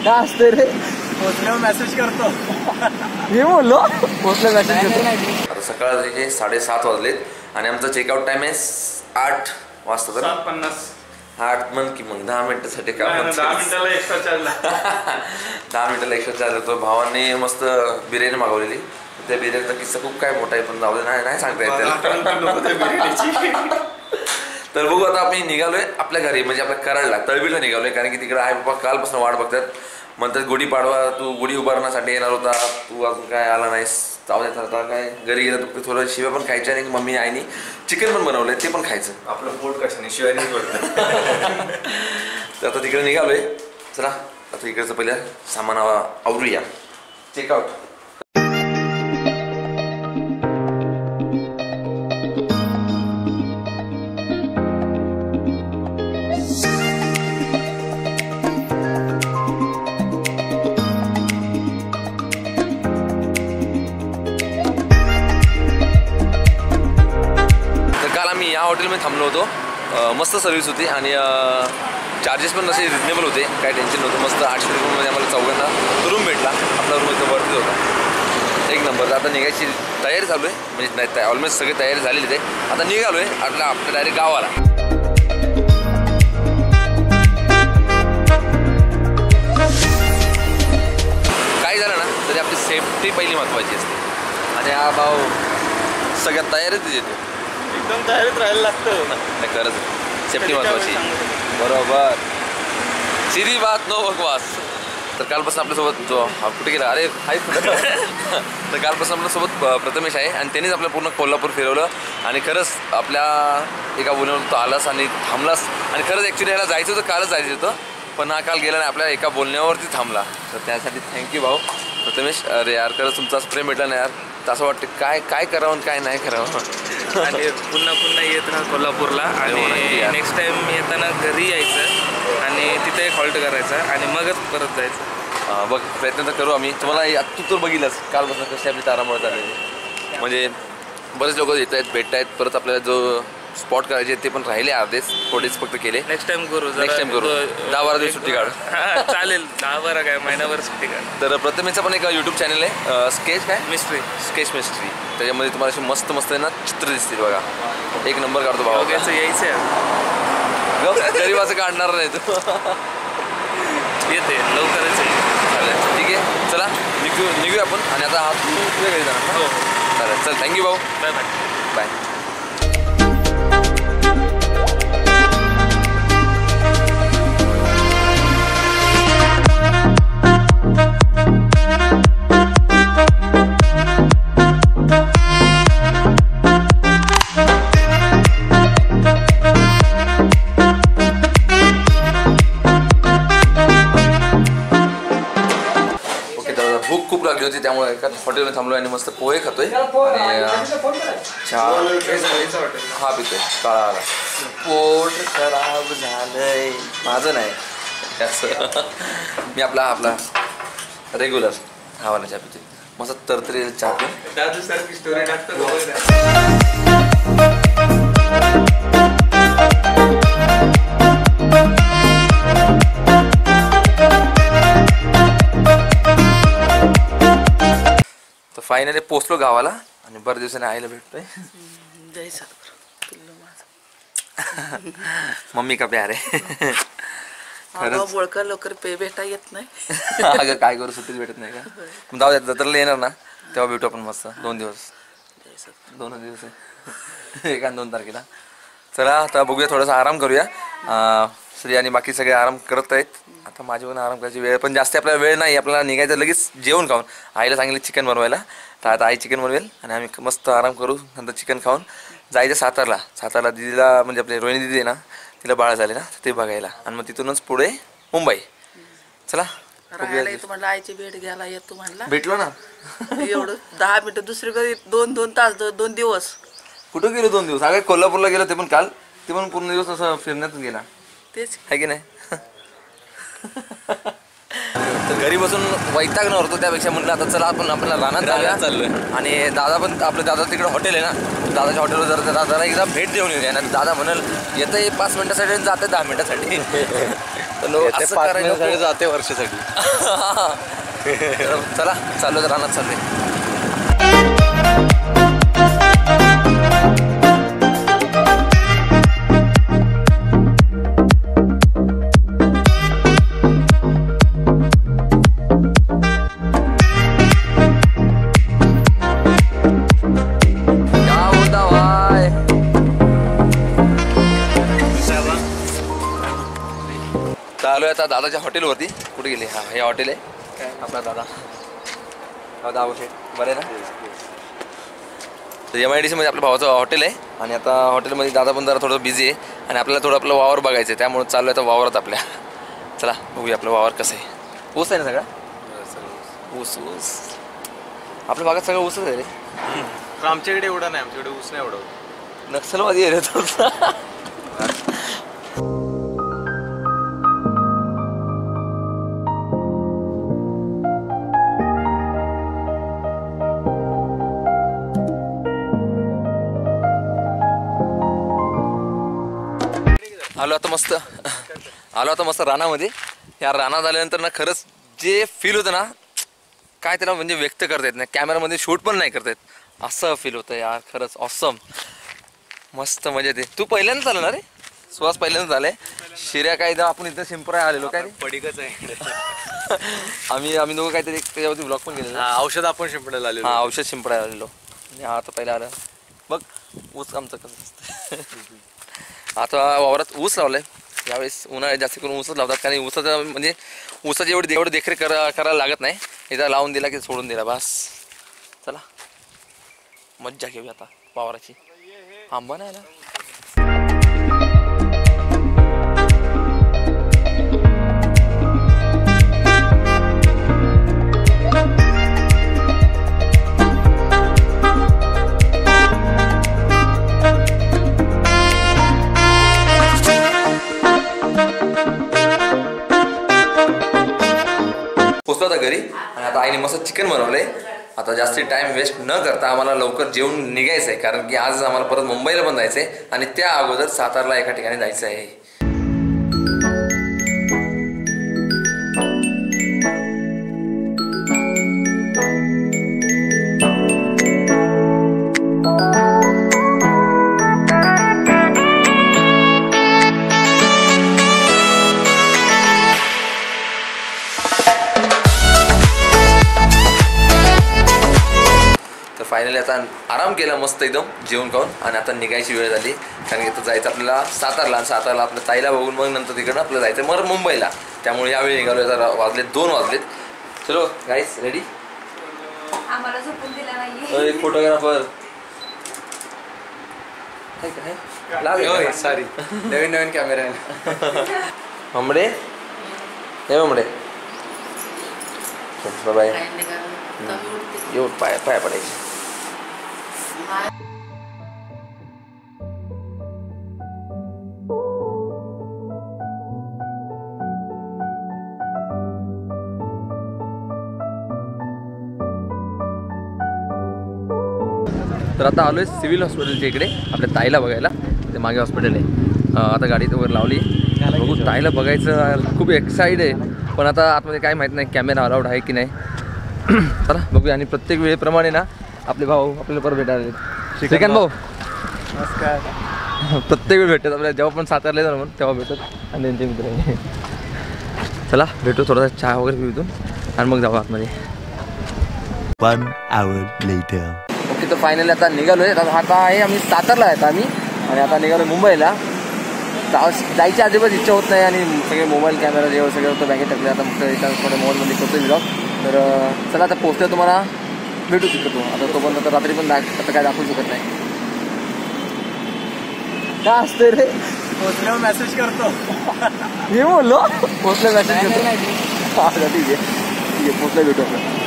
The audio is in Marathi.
काय असते रे पोचल्यावर मेसेज करतो मी बोललो पोचलं मेसेज करतो. आता सकाळचे 7:30 वाजलेत आणि आमचा चेकआउट टाइम आहे 8 वाजता. तर 7:50 8 म्हण की मग 10 मिनिटासाठी का 10 मिनिटाला एक्स्ट्रा चार्ज 10 मिनिटाला एक्स्ट्रा चार्ज होतो. भावांनी मस्त बिर्याणी मागवलेली. त्या बिर्याणीचा किस्सा खूप काय मोठा आहे पण जाऊ दे नाही सांगता येत त्याला. तर बघू आता आम्ही निघालोय आपल्या घरी म्हणजे आपल्या कराडला तळबीडला निघालोय कारण की तिकडे आई बाबा कालपासून वाट बघतात. म्हणतात गुढीपाडवा तू गुढी उभारण्यासाठी येणार होता तू अजून काय आला नाहीस. जाऊ देत आता काय घरी गेलं तर थोडं शिव्या पण खायच्या आणि मम्मी आईनी चिकन पण बनवलंय ते पण खायचं. आपलं पोट कशाने शिवायनीच बोलतं. तर आता तिकडे निघालोय. चला आता इकडचं पहिलं सामान आवरूया. चेकआउट या हॉटेलमध्ये थांबलो होतो. मस्त सर्व्हिस होती आणि चार्जेस पण असे रिजनेबल होते. काय टेन्शन नव्हतं. मस्त 800 रुपयामध्ये आम्हाला चौघांना रूम भेटला. आपला रूम एकदम वरतीच होता. एक नंबर. आता निघायची तयारी चालू आहे म्हणजे नाही ऑलमोस्ट सगळी तयारी झालेली आहे. आता निघालो आहे आपल्या डायरेक्ट गावाला. काय झालं ना तरी आपली सेफ्टी पहिली महत्त्वाची असते आणि हा भाऊ सगळ्यात तयारीच येतो. एकदम तयारीत राहायला लागतं. नाही खरंच सेफ्टी महत्वाची. बरोबर सिधी बात नो बकवास. तर कालपासून आपल्यासोबत जो हा कुठे गेला अरे हाय तर कालपासून आपल्यासोबत प्रथमेश आहे आणि त्यांनीच आपल्या पूर्ण कोल्हापूर फिरवलं आणि खरंच आपल्या एका बोलण्यावर तो आलास आणि थांबलास आणि खरंच ॲक्च्युली ह्याला जायचं होतं कालच जायचं होतं पण हा काल गेला नाही आपल्या एका बोलण्यावरती थांबला. तर त्यासाठी थँक्यू भाऊ प्रथमेश. अरे यार खरंच तुमचा प्रेम भेटला नाही यार. तर असं वाटतं काय करावं काय नाही करावं. आणि पुन्हा येत राहा कोल्हापूरला आणि नेक्स्ट टाइम येताना घरी यायचं आणि तिथे एक हॉल्ट करायचा आणि मगच परत जायचं. बघ प्रयत्न तर करू आम्ही. तुम्हाला तू तर बघितलंच कालपासून कशी आपली तारांबळ झालेली म्हणजे बरेच लोक येत आहेत भेटत आहेत. परत आपल्याला जो स्पॉट करायचे ते पण राहिले अर्धेच थोडेच फक्त केले. नेक्स्ट टाइम करू 10-12 दिवस सुट्टी काढ. चालेल 10-12 काय महिनाभर सुट्टी काढ. तर प्रथमेशचा पण एक यूट्यूब चॅनल आहे स्केच मिस्ट्री. त्याच्यामध्ये तुम्हाला अशी मस्त आहे ना चित्र दिसतील बघा. एक नंबर काढतो भाऊ. यायचं गरीबाचं काढणार नाही तू. येते लवकरच चालेल ठीक आहे. चला निघूया आपण आणि आता हा तू तुझ्या घरी जाणार. हो चालेल चल थँक्यू भाऊ. Bye bye. खूप लागली होती त्यामुळे एका हॉटेलमध्ये थांबलो आणि मस्त पोहे खातोय आणि चहा हा पितोय. काळा पोट खराब झालंय माझं नाही त्याचं. मी आपला रेग्युलर हवाला चहा पितोय. मस्त तरतरी चहा फायनली पोचलो गावाला आणि बऱ्याच दिवसाने आईला भेटतोय. मम्मी का प्यार आहे. खरंच बोळका लवकर पे भेटा येत नाही. अगं काय करू सुट्टीच भेटत नाही का. जाऊ द्या जत्रेला येणार ना तेव्हा भेटू आपण मस्त 2 दिवस 2 दिवस आहे 1 आणि 2 तारखेला. चला आता बघूया थोडासा आराम करूया. श्री आणि बाकी सगळे आराम करत आहेत. आता माझी पण आराम करायची वेळ पण जास्त आपल्याला वेळ नाही. आपल्याला निघायचं लगेच जेवण खाऊन. आईला सांगितलं चिकन बनवायला तर आता आई चिकन बनवेल आणि आम्ही मस्त आराम करू. नंतर चिकन खाऊन जायचं सातारला दीदीला म्हणजे आपली रोहिणी दीदी आहे ना तिला बाळ झाले ना ते बघायला आणि मग तिथूनच पुढे मुंबई. चला म्हणलं आईची भेट घ्यायला येतो म्हणला. भेटलो ना एवढं 10 मिनिटं दुसरीकडे 2 तास 2 दिवस कुठं गेलो 2 दिवस. अगं कोल्हापूरला गेलो ते पण काल ते पण पूर्ण दिवस असं फिरण्यातून गेला तेच आहे की नाही. तर घरी बसून वैताग नव्हतो त्यापेक्षा म्हटलं आता चला आपण आपल्याला रानात चाललोय आणि दादा तिकडे हॉटेल आहे ना दादाच्या हॉटेलवर जर दादाला एकदा भेट देऊन येऊया आणि दादा म्हणाल येतं 5 मिनिटासाठी जातं 10 मिनिटासाठी. तर असं करायला नको. जाते वर्षासाठी. चला चालू रानात चालले. चालू आहे आता दादाच्या हॉटेलवरती. कुठे गेले? हा हे हॉटेल आहे आपला दादा. दादा बरं आहे ना. तर MIDC मध्ये आपल्या भावाचं हॉटेल आहे आणि आता हॉटेलमध्ये दादा पण जरा थोडं बिझी आहे आणि आपल्याला थोडं आपलं वावर बघायचं आहे, त्यामुळे चालू आहे आता वावरात आपल्या. चला बघूया आपलं वावर कसं आहे. ऊस आहे ना सगळा? ऊस ऊस आपल्या भागात सगळं ऊसच आहे रे. आमच्याकडे एवढं नाही, आमच्याकडे ऊस नाही एवढं. नक्षलवादी आहे रे थोडसा. आलो आता मस्त रानामध्ये. या रानात आल्यानंतर ना खरंच जे फील होतं ना काय त्याला म्हणजे व्यक्त करता येत नाही, कॅमेरामध्ये शूट पण नाही करता येत, असं फील होतं यार. खरंच ऑसम, मस्त मजा येते. तू पहिल्यांदाच आला ना रे? सुहास पहिल्यांदाच आलाय. शिर्या काय आपण इथं शिंपरा आलेलो काय पडीकच आहे. आम्ही दोघं काहीतरी त्याच्यावरती ब्लॉग पण केलेला. औषध आपण शिंपडायला आलेलो. हा औषध शिंपडायला आलेलो. आणि हा आता पहिला आलं बघ ऊस आमचं कसं असतं. आता वावरात ऊस लावलाय यावेळेस. उन्हाळ्यात जास्त करून ऊसच लावतात, कारण ऊसाचं म्हणजे ऊसाची एवढी देखरेख करायला लागत नाही. एकदा लावून दिला की सोडून दिला बस. चला मज्जा घेऊया आता वावराची. आंबा नाही आला. पोचलो आता घरी आणि आता आईने मस्त चिकन बनवलंय. आता जास्ती टाइम वेस्ट न करता आम्हाला लवकर जेवून निघायचं आहे, कारण की आज आम्हाला परत मुंबईला पण जायचं आहे आणि त्या अगोदर सातारला एका ठिकाणी जायचं आहे. फायनली आता आराम केला मस्त एकदम जेवण खाऊन आणि आता निघायची वेळ झाली, कारण की आता जायचं आपल्याला सातारला. सातारला आपल्या ताईला बघून मग नंतर तिकडनं आपल्याला जायचं मग मुंबईला. त्यामुळे यावेळी निघालो. आता वाजले 2 वाजलेत. चलो गाईस रेडी. आम्हाला झोपून दिला नाहीये. फोटोग्राफर सॉरी, नवीन कॅमेरा आहे. ममडे हे ममडे बाय येऊ पाय पडायचे. तर आता आलोय सिव्हिल हॉस्पिटलच्या इकडे आपल्या ताईला बघायला. ते मागे हॉस्पिटल आहे. आता गाडी वर लावली, बघू ताईला बघायचं. खूप एक्साइट आहे, पण आता आतमध्ये काय माहीत नाही कॅमेरा अलाउड आहे की नाही. चला बघूया. आणि प्रत्येक वेळेप्रमाणे ना आपले भाऊ आपल्याला परत भेटायला. श्रीकांत भाऊ नमस्कार. प्रत्येक वेळ भेटतात आपल्याला. जेव्हा पण सातारला येणार म्हणून तेव्हा भेटत आणि त्यांचे मित्र आहे. चला भेटू, थोडासा चहा वगैरे पिऊ इथून आणि मग जाऊ आतमध्ये. 1 hour later. ओके, तर फायनली आता निघालो आहे. आता आहे आम्ही सातारला आहेत आम्ही आणि आता निघालो मुंबईला. जायची अजिबात इच्छा होत नाही आणि सगळे मोबाईल कॅमेरा जेव्हा सगळं होतं बॅगेत टाकले. आता फक्त एका थोडं मोबाईलमध्ये करतो ब्लॉग. तर चला आता पोहोचतो, तुम्हाला भेटू शकतो. आता तो पण आता रात्री पण आता काय दाखवू शकत नाही. काय असते रे? पोचल्यावर मेसेज करतो. मी बोललो पोहोचलं मेसेज करतो. ठीक आहे पोहोचलं भेटू आपण.